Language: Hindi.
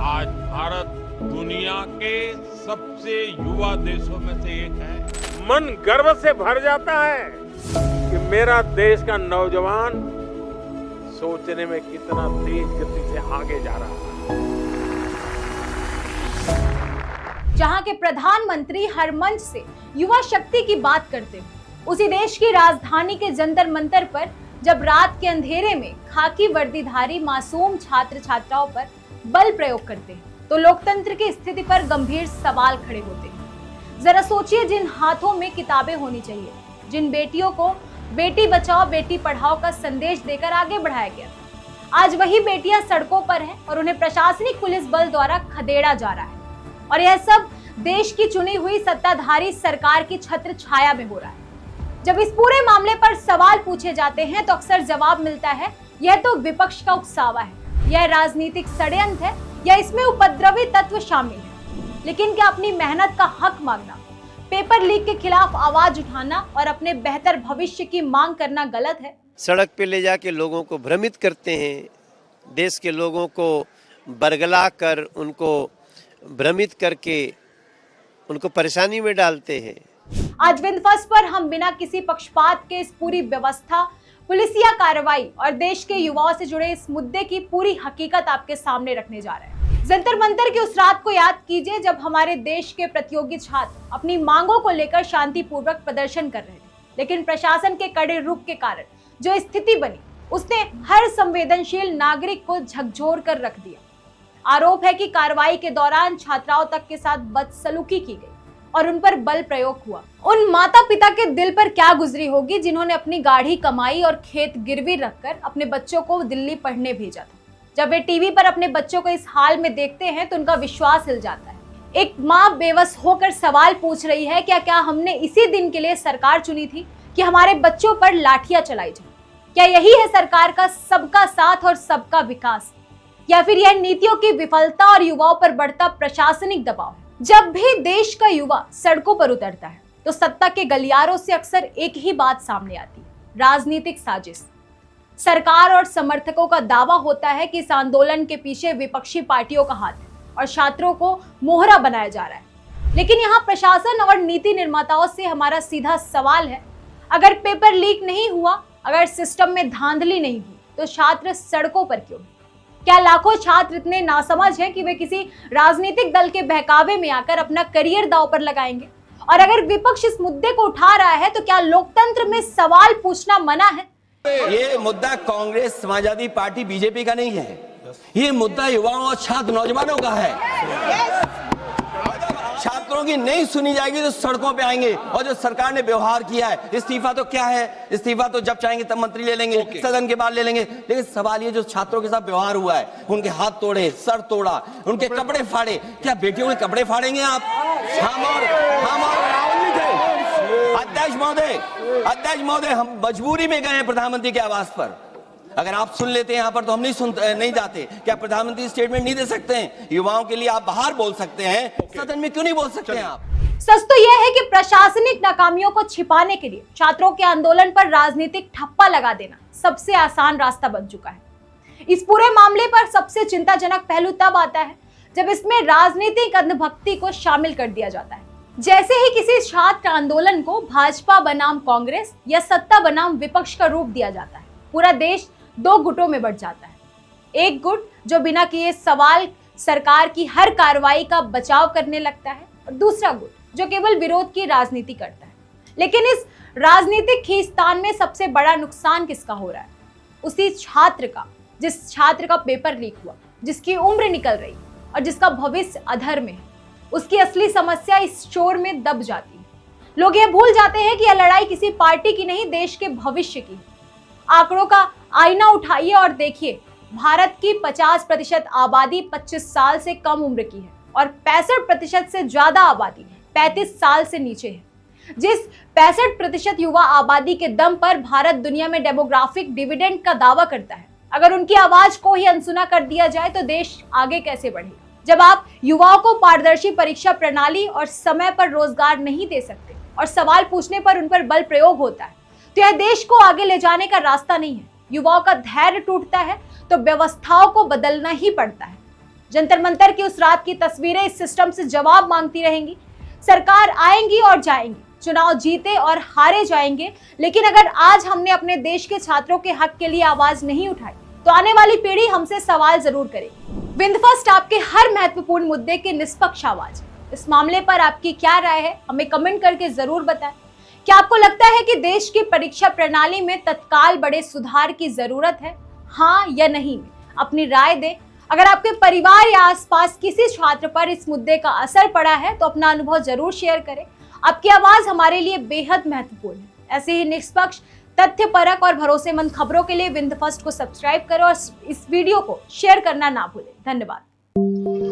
आज भारत दुनिया के सबसे युवा देशों में से एक है। मन गर्व से भर जाता है कि मेरा देश का नौजवान सोचने में कितना तेज गति से आगे जा रहा है। जहां के प्रधानमंत्री हर मंच से युवा शक्ति की बात करते हैं, उसी देश की राजधानी के जंतर मंतर पर जब रात के अंधेरे में खाकी वर्दीधारी मासूम छात्र छात्राओं पर बल प्रयोग करते हैं तो लोकतंत्र की स्थिति पर गंभीर सवाल खड़े होते हैं। जरा सोचिए, जिन हाथों में किताबें होनी चाहिए, जिन बेटियों को बेटी बचाओ बेटी पढ़ाओ का संदेश देकर आगे बढ़ाया गया, आज वही बेटियां सड़कों पर हैं और उन्हें प्रशासनिक पुलिस बल द्वारा खदेड़ा जा रहा है। और यह सब देश की चुनी हुई सत्ताधारी सरकार की छत्र छाया में हो रहा है। जब इस पूरे मामले पर सवाल पूछे जाते हैं तो अक्सर जवाब मिलता है, यह तो विपक्ष का उकसावा है, यह राजनीतिक षड्यंत्र है या इसमें उपद्रवी तत्व शामिल है। लेकिन क्या अपनी मेहनत का हक मांगना, पेपर लीक के खिलाफ आवाज उठाना और अपने बेहतर भविष्य की मांग करना गलत है? सड़क पे ले जाके लोगों को भ्रमित करते हैं, देश के लोगों को बरगला कर उनको भ्रमित करके उनको परेशानी में डालते हैं। आज विंध्य पर हम बिना किसी पक्षपात के इस पूरी व्यवस्था, पुलिसिया कार्रवाई और देश के युवाओं से जुड़े इस मुद्दे की पूरी हकीकत आपके सामने रखने जा रहे हैं। जंतर मंतर की उस रात को याद कीजिए जब हमारे देश के प्रतियोगी छात्र अपनी मांगों को लेकर शांतिपूर्वक प्रदर्शन कर रहे थे, लेकिन प्रशासन के कड़े रुख के कारण जो स्थिति बनी उसने हर संवेदनशील नागरिक को झकझोर कर रख दिया। आरोप है कि कार्रवाई के दौरान छात्राओं तक के साथ बदसलूकी की गई और उन पर बल प्रयोग हुआ। उन माता पिता के दिल पर क्या गुजरी होगी जिन्होंने अपनी गाढ़ी कमाई और खेत गिरवी रखकर अपने बच्चों को दिल्ली पढ़ने भेजा था। जब वे टीवी पर अपने बच्चों को इस हाल में देखते हैं तो उनका विश्वास हिल जाता है। एक माँ बेबस होकर सवाल पूछ रही है, क्या हमने इसी दिन के लिए सरकार चुनी थी कि हमारे बच्चों पर लाठियां चलाई जाए? क्या यही है सरकार का सबका साथ और सबका विकास, या फिर यह नीतियों की विफलता और युवाओं पर बढ़ता प्रशासनिक दबाव है? जब भी देश का युवा सड़कों पर उतरता है तो सत्ता के गलियारों से अक्सर एक ही बात सामने आती है, राजनीतिक साजिश। सरकार और समर्थकों का दावा होता है कि इस आंदोलन के पीछे विपक्षी पार्टियों का हाथ है और छात्रों को मोहरा बनाया जा रहा है। लेकिन यहाँ प्रशासन और नीति निर्माताओं से हमारा सीधा सवाल है, अगर पेपर लीक नहीं हुआ, अगर सिस्टम में धांधली नहीं हुई, तो छात्र सड़कों पर क्यों? क्या लाखों छात्र इतने नासमझ हैं कि वे किसी राजनीतिक दल के बहकावे में आकर अपना करियर दांव पर लगाएंगे? और अगर विपक्ष इस मुद्दे को उठा रहा है तो क्या लोकतंत्र में सवाल पूछना मना है? ये मुद्दा कांग्रेस, समाजवादी पार्टी, बीजेपी का नहीं है। ये मुद्दा युवाओं और छात्र नौजवानों का है। छात्रों की नहीं सुनी जाएगी तो सड़कों पे आएंगे। और जो सरकार ने व्यवहार किया है, इस्तीफा तो क्या है, इस्तीफा तो जब चाहेंगे तब मंत्री ले लेंगे, सदन के बाद ले लेंगे। लेकिन सवाल ये जो छात्रों के साथ व्यवहार हुआ है, उनके हाथ तोड़े, सर तोड़ा, उनके कपड़े फाड़े, क्या बेटियों के कपड़े फाड़ेंगे आप? हम और राहुल जी थे। अध्यक्ष महोदय, हम मजबूरी में गए हैं प्रधानमंत्री के आवास पर। अगर आप सुन लेते हैं यहाँ पर तो हम नहीं जाते। क्या प्रधानमंत्री स्टेटमेंट नहीं दे सकते हैं? युवाओं के लिए आप बाहर बोल सकते हैं, सदन में क्यों नहीं बोल सकते हैं आप? सच तो यह है कि प्रशासनिक नाकामियों को छिपाने के लिए छात्रों के आंदोलन पर राजनीतिक ठप्पा लगा देना सबसे आसान रास्ता बन चुका है। इस पूरे मामले पर सबसे चिंताजनक पहलू तब आता है जब इसमें राजनीतिक अंधभक्ति को शामिल कर दिया जाता है। जैसे ही किसी छात्र आंदोलन को भाजपा बनाम कांग्रेस या सत्ता बनाम विपक्ष का रूप दिया जाता है, पूरा देश दो गुटों में बढ़ जाता है। एक गुट जो बिना किए सवाल सरकार की हर कार्रवाई का बचाव करने लगता है, और दूसरा गुट जो केवल विरोध की राजनीति करता है। लेकिन इस राजनीतिक खींचतान में सबसे बड़ा नुकसान किसका हो रहा है? उसी छात्र का, जिस छात्र का पेपर लीक हुआ, जिसकी उम्र निकल रही और जिसका भविष्य अधर में है। उसकी असली समस्या इस शोर में दब जाती है। लोग ये भूल जाते हैं कि यह लड़ाई किसी पार्टी की नहीं, देश के भविष्य की है। आंकड़ों का आईना उठाइए और देखिए, भारत की 50% आबादी 25 साल से कम उम्र की है और 65% से ज्यादा आबादी 35 साल से नीचे है। जिस 65% युवा आबादी के दम पर भारत दुनिया में डेमोग्राफिक डिविडेंड का दावा करता है, अगर उनकी आवाज को ही अनसुना कर दिया जाए तो देश आगे कैसे बढ़ेगा? जब आप युवाओं को पारदर्शी परीक्षा प्रणाली और समय पर रोजगार नहीं दे सकते और सवाल पूछने पर उन पर बल प्रयोग होता है, तो यह देश को आगे ले जाने का रास्ता नहीं है। युवाओं का धैर्य टूटता है तो व्यवस्थाओं को बदलना ही पड़ता है। जंतर मंतर की उस रात की तस्वीरें इस सिस्टम से जवाब मांगती रहेंगी। सरकार आएंगी और जाएंगी, चुनाव जीते और हारे जाएंगे, लेकिन अगर आज हमने अपने देश के छात्रों के हक के लिए आवाज नहीं उठाई तो आने वाली पीढ़ी हमसे सवाल जरूर करेगी। विंध्यफर्स्ट आपके हर महत्वपूर्ण मुद्दे के निष्पक्ष आवाज है। इस मामले पर आपकी क्या राय है, हमें कमेंट करके जरूर बताएं। क्या आपको लगता है कि देश की परीक्षा प्रणाली में तत्काल बड़े सुधार की जरूरत है, हाँ या नहीं? अपनी राय दें। अगर आपके परिवार या आसपास किसी छात्र पर इस मुद्दे का असर पड़ा है तो अपना अनुभव जरूर शेयर करें। आपकी आवाज हमारे लिए बेहद महत्वपूर्ण है। ऐसे ही निष्पक्ष, तथ्यपरक और भरोसेमंद खबरों के लिए विंध्यफर्स्ट को सब्सक्राइब करें और इस वीडियो को शेयर करना ना भूलें। धन्यवाद।